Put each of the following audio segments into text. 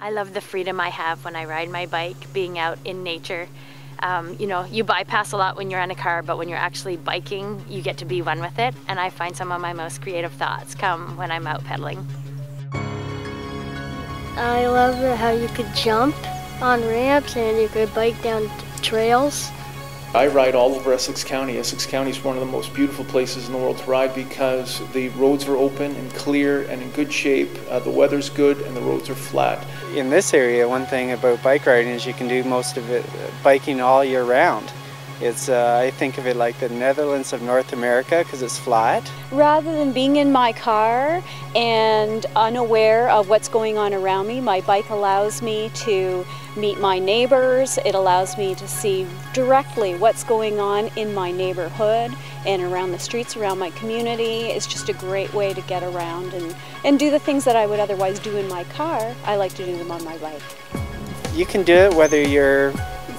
I love the freedom I have when I ride my bike, being out in nature. You know, you bypass a lot when you're in a car, but when you're actually biking, you get to be one with it, and I find some of my most creative thoughts come when I'm out pedaling. I love how you could jump on ramps and you could bike down trails. I ride all over Essex County. Essex County is one of the most beautiful places in the world to ride because the roads are open and clear and in good shape. The weather's good and the roads are flat. In this area, one thing about bike riding is you can do most of it biking all year round. It's, I think of it like the Netherlands of North America because it's flat. Rather than being in my car and unaware of what's going on around me, my bike allows me to meet my neighbors. It allows me to see directly what's going on in my neighborhood and around the streets, around my community. It's just a great way to get around and do the things that I would otherwise do in my car. I like to do them on my bike. You can do it whether you're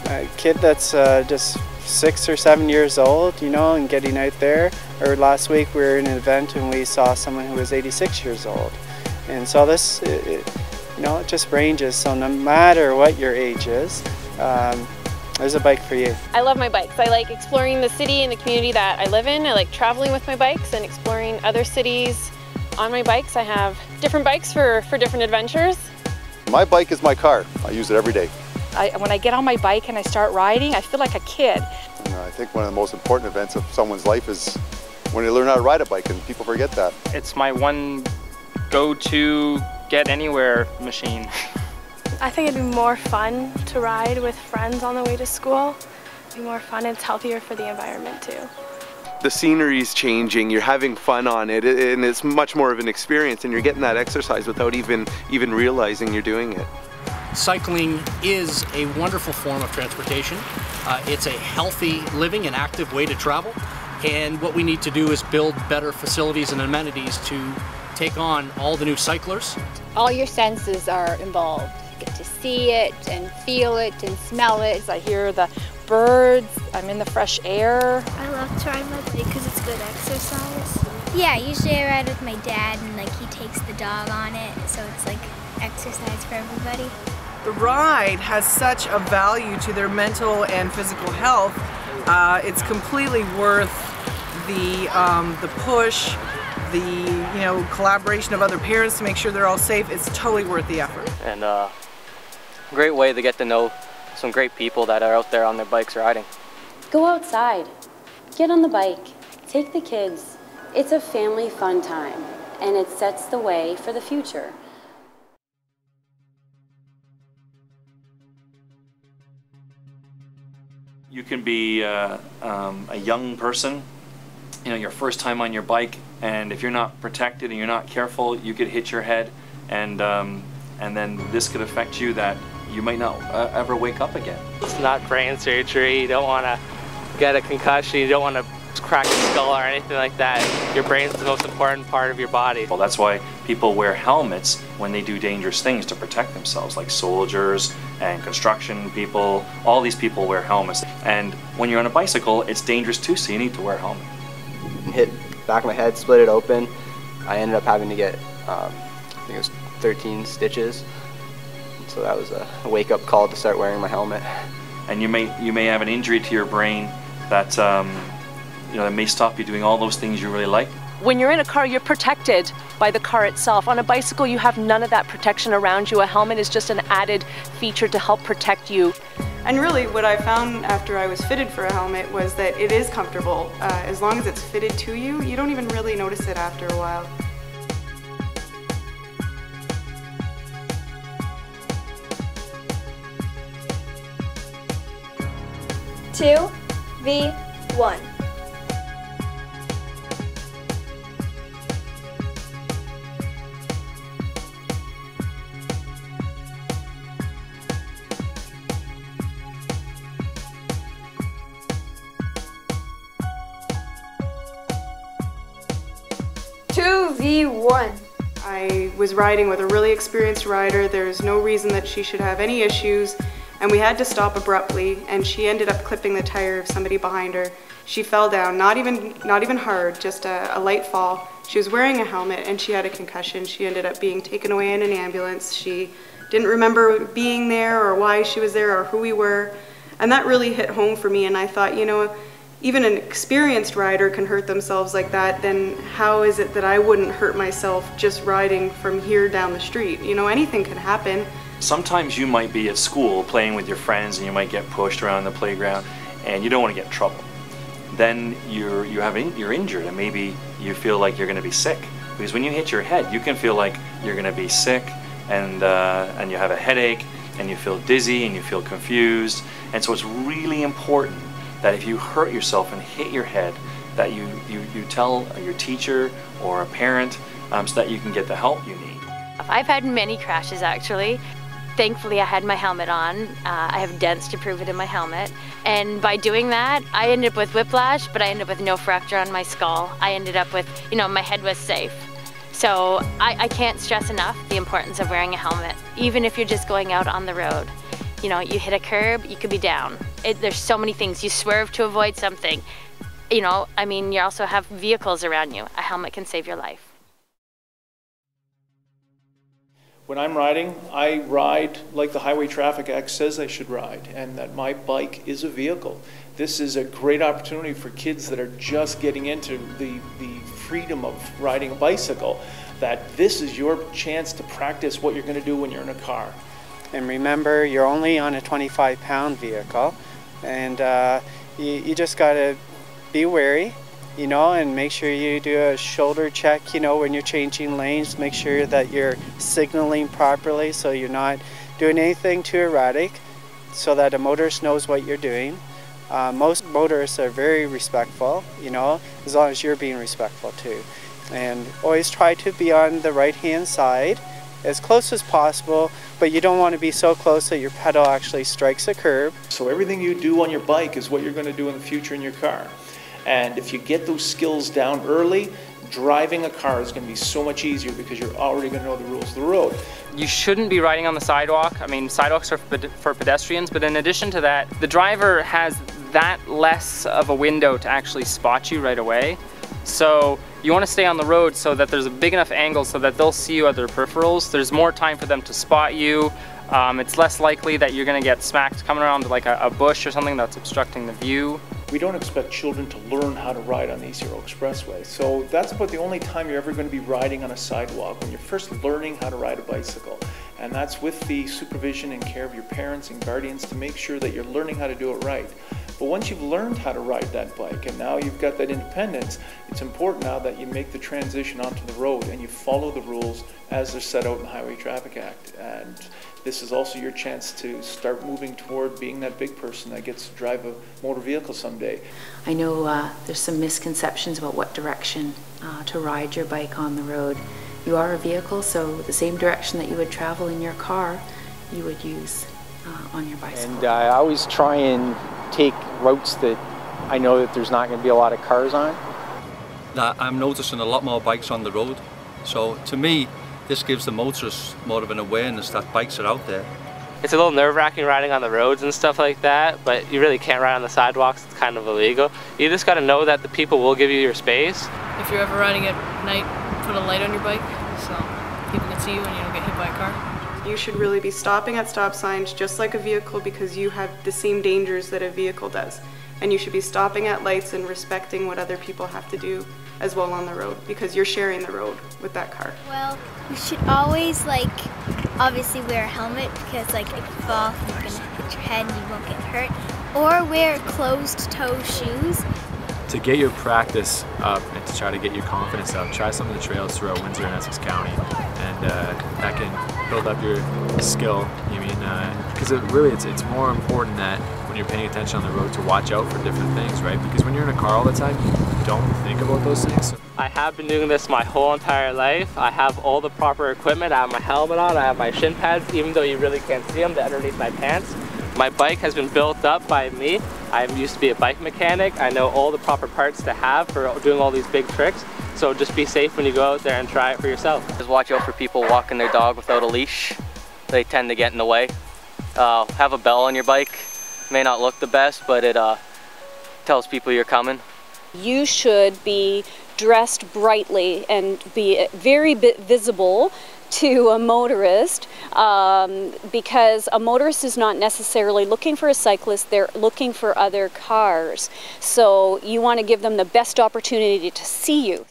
a kid that's just 6 or 7 years old, you know, and getting out there. Or last week we were in an event and we saw someone who was 86 years old. And so this, you know, it just ranges. So no matter what your age is, there's a bike for you. I love my bikes. I like exploring the city and the community that I live in. I like traveling with my bikes and exploring other cities on my bikes. I have different bikes for different adventures. My bike is my car. I use it every day. When I get on my bike and I start riding, I feel like a kid. I think one of the most important events of someone's life is when they learn how to ride a bike, and people forget that. It's my one go-to get anywhere machine. I think it'd be more fun to ride with friends on the way to school. It'd be more fun, it's healthier for the environment too. The scenery's changing, you're having fun on it, and it's much more of an experience, and you're getting that exercise without even realizing you're doing it. Cycling is a wonderful form of transportation. It's a healthy living and active way to travel, and what we need to do is build better facilities and amenities to take on all the new cyclers. All your senses are involved. You get to see it and feel it and smell it. I hear the birds, I'm in the fresh air. I love to ride my bike because it's good exercise. Yeah, usually I ride with my dad and like he takes the dog on it, so it's like exercise for everybody. The ride has such a value to their mental and physical health. It's completely worth the push, the collaboration of other parents to make sure they're all safe. It's totally worth the effort. And great way to get to know some great people that are out there on their bikes riding. Go outside, get on the bike, take the kids. It's a family fun time, and it sets the way for the future. You can be a young person, your first time on your bike, and if you're not protected and you're not careful, you could hit your head, and then this could affect you that you might not ever wake up again. It's not brain surgery. You don't want to get a concussion. You don't want to crack a skull or anything like that. Your brain's the most important part of your body. Well, that's why people wear helmets when they do dangerous things to protect themselves, like soldiers and construction people. All these people wear helmets. And when you're on a bicycle, it's dangerous too, so you need to wear a helmet. Hit back of my head, split it open. I ended up having to get, I think it was 13 stitches. So that was a wake-up call to start wearing my helmet. And you may have an injury to your brain that that may stop you doing all those things you really like. When you're in a car, you're protected by the car itself. On a bicycle, you have none of that protection around you. A helmet is just an added feature to help protect you. And really, what I found after I was fitted for a helmet was that it is comfortable. As long as it's fitted to you, you don't even really notice it after a while. Two, V, one. Two, V, one. I was riding with a really experienced rider. There's no reason that she should have any issues. And we had to stop abruptly, and she ended up clipping the tire of somebody behind her. She fell down, not even hard, just a light fall. She was wearing a helmet and she had a concussion. She ended up being taken away in an ambulance. She didn't remember being there or why she was there or who we were. And that really hit home for me, and I thought, you know, even an experienced rider can hurt themselves like that, then how is it that I wouldn't hurt myself just riding from here down the street? You know, anything can happen. Sometimes you might be at school playing with your friends and you might get pushed around the playground and you don't want to get in trouble. Then you're injured and maybe you feel like you're going to be sick. Because when you hit your head, you can feel like you're going to be sick and you have a headache and you feel dizzy and you feel confused. And so it's really important that if you hurt yourself and hit your head, that you tell your teacher or a parent so that you can get the help you need. I've had many crashes actually. Thankfully I had my helmet on. I have dents to prove it in my helmet. And by doing that, I ended up with whiplash, but I ended up with no fracture on my skull. I ended up with, you know, my head was safe. So I can't stress enough the importance of wearing a helmet, even if you're just going out on the road. You know, you hit a curb, you could be down. There's so many things. You swerve to avoid something. You know, I mean, you also have vehicles around you. A helmet can save your life. When I'm riding, I ride like the Highway Traffic Act says I should ride, and that my bike is a vehicle. This is a great opportunity for kids that are just getting into the freedom of riding a bicycle, that this is your chance to practice what you're going to do when you're in a car. And remember, you're only on a 25-pound vehicle, and you just got to be wary, you know, and make sure you do a shoulder check, you know, when you're changing lanes. Make sure that you're signaling properly so you're not doing anything too erratic, so that a motorist knows what you're doing. Most motorists are very respectful, you know, as long as you're being respectful too. And always try to be on the right-hand side as close as possible, but you don't want to be so close that your pedal actually strikes a curb. So everything you do on your bike is what you're going to do in the future in your car. And if you get those skills down early, driving a car is going to be so much easier because you're already going to know the rules of the road. You shouldn't be riding on the sidewalk. I mean, sidewalks are for pedestrians, but in addition to that, the driver has that less of a window to actually spot you right away. So you want to stay on the road so that there's a big enough angle so that they'll see you at their peripherals. There's more time for them to spot you. It's less likely that you're going to get smacked coming around like a bush or something that's obstructing the view. We don't expect children to learn how to ride on the East Hero Expressway. So that's about the only time you're ever going to be riding on a sidewalk, when you're first learning how to ride a bicycle. And that's with the supervision and care of your parents and guardians to make sure that you're learning how to do it right. But once you've learned how to ride that bike and now you've got that independence, it's important now that you make the transition onto the road and you follow the rules as they're set out in the Highway Traffic Act. And this is also your chance to start moving toward being that big person that gets to drive a motor vehicle someday. I know there's some misconceptions about what direction to ride your bike on the road. You are a vehicle, so the same direction that you would travel in your car, you would use on your bicycle. And I always try and take routes that I know that there's not going to be a lot of cars on. I'm noticing a lot more bikes on the road, so to me this gives the motorists more of an awareness that bikes are out there. It's a little nerve-wracking riding on the roads and stuff like that, but you really can't ride on the sidewalks. It's kind of illegal. You just got to know that the people will give you your space. If you're ever riding at night, put a light on your bike so people can see you and you don't get hit by a car. You should really be stopping at stop signs just like a vehicle, because you have the same dangers that a vehicle does. And you should be stopping at lights and respecting what other people have to do as well on the road, because you're sharing the road with that car. Well, you should always, obviously wear a helmet, because if you fall, you're gonna hit your head and you won't get hurt. Or wear closed-toe shoes. To get your practice up and to try to get your confidence up, try some of the trails throughout Windsor and Essex County, and that can build up your skill. Because it's more important that when you're paying attention on the road to watch out for different things, right? Because when you're in a car all the time, you don't think about those things. I have been doing this my whole entire life. I have all the proper equipment. I have my helmet on, I have my shin pads, even though you really can't see them, they're underneath my pants. My bike has been built up by me. I used to be a bike mechanic. I know all the proper parts to have for doing all these big tricks. So just be safe when you go out there and try it for yourself. Just watch out for people walking their dog without a leash. They tend to get in the way. Have a bell on your bike. May not look the best, but it tells people you're coming. You should be dressed brightly and be very visible to a motorist, because a motorist is not necessarily looking for a cyclist, they're looking for other cars. So you want to give them the best opportunity to see you.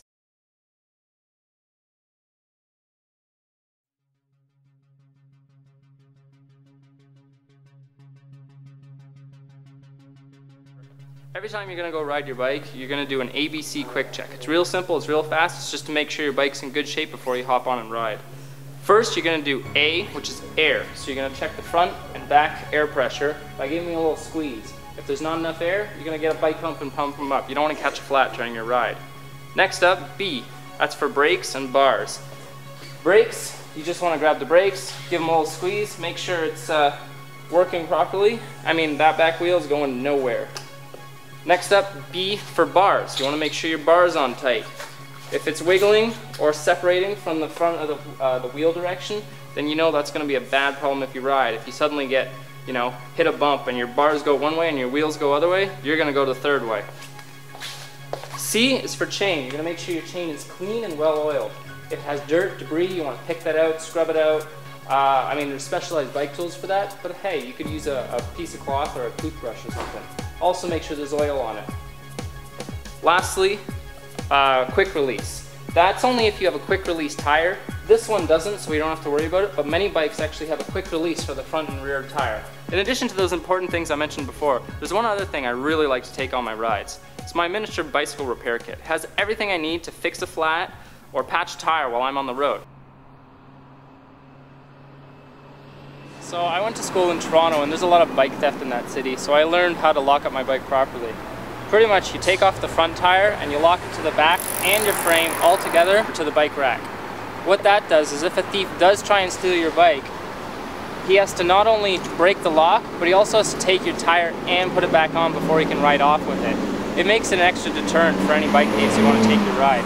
Every time you're going to go ride your bike, you're going to do an ABC quick check. It's real simple, it's real fast, it's just to make sure your bike's in good shape before you hop on and ride. First, you're going to do A, which is air. So you're going to check the front and back air pressure by giving it a little squeeze. If there's not enough air, you're going to get a bike pump and pump them up. You don't want to catch a flat during your ride. Next up, B. That's for brakes and bars. Brakes, you just want to grab the brakes, give them a little squeeze, make sure it's working properly. I mean, that back wheel is going nowhere. Next up, B for bars. You want to make sure your bar's on tight. If it's wiggling or separating from the front of the wheel direction, then you know that's going to be a bad problem if you ride. If you suddenly get, hit a bump and your bars go one way and your wheels go other way, you're going to go the third way. C is for chain. You're going to make sure your chain is clean and well oiled. If it has dirt, debris, you want to pick that out, scrub it out. I mean, there's specialized bike tools for that, but hey, you could use a piece of cloth or a toothbrush or something. Also make sure there's oil on it. Lastly, quick release. That's only if you have a quick release tire. This one doesn't, so we don't have to worry about it, but many bikes actually have a quick release for the front and rear tire. In addition to those important things I mentioned before, there's one other thing I really like to take on my rides. It's my miniature bicycle repair kit. It has everything I need to fix a flat or patch a tire while I'm on the road. So I went to school in Toronto and there's a lot of bike theft in that city, so I learned how to lock up my bike properly. Pretty much you take off the front tire and you lock it to the back and your frame all together to the bike rack. What that does is if a thief does try and steal your bike, he has to not only break the lock, but he also has to take your tire and put it back on before he can ride off with it. It makes it an extra deterrent for any bike thieves who want to take your ride.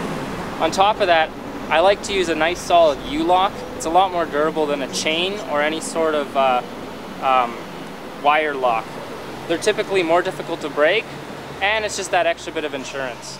On top of that, I like to use a nice solid U-lock. It's a lot more durable than a chain or any sort of wire lock. They're typically more difficult to break, and it's just that extra bit of insurance.